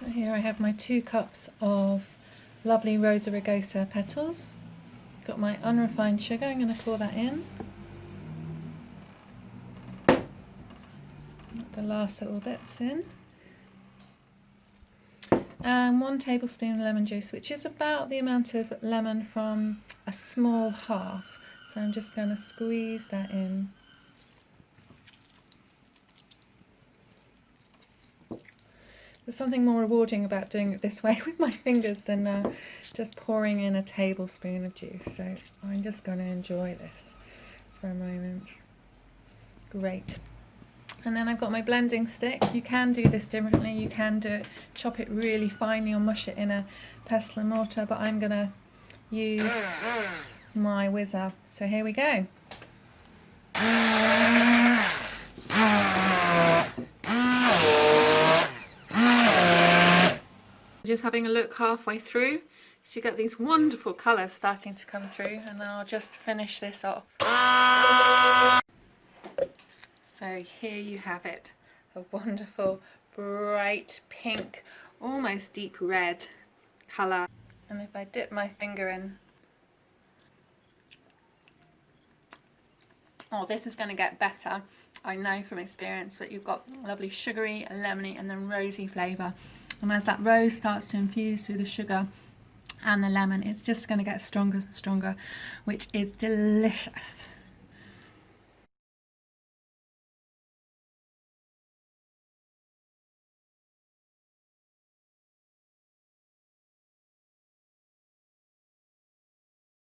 So here I have my 2 cups of lovely Rosa rugosa petals. Got my unrefined sugar, I'm going to pour that in. The last little bits in. And 1 tablespoon of lemon juice, which is about the amount of lemon from a small half. So I'm just going to squeeze that in. There's something more rewarding about doing it this way with my fingers than just pouring in a tablespoon of juice. So I'm just going to enjoy this for a moment. Great. And then I've got my blending stick. You can do this differently. You can do it, chop it really finely or mush it in a pestle and mortar, but I'm going to use my whizzer. So here we go. Just having a look halfway through, so you get these wonderful colours starting to come through, and then I'll just finish this off. So here you have it, a wonderful bright pink, almost deep red colour. And if I dip my finger in, oh, this is going to get better. I know from experience that you've got lovely sugary, lemony and then rosy flavour. And as that rose starts to infuse through the sugar and the lemon, it's just going to get stronger and stronger, which is delicious.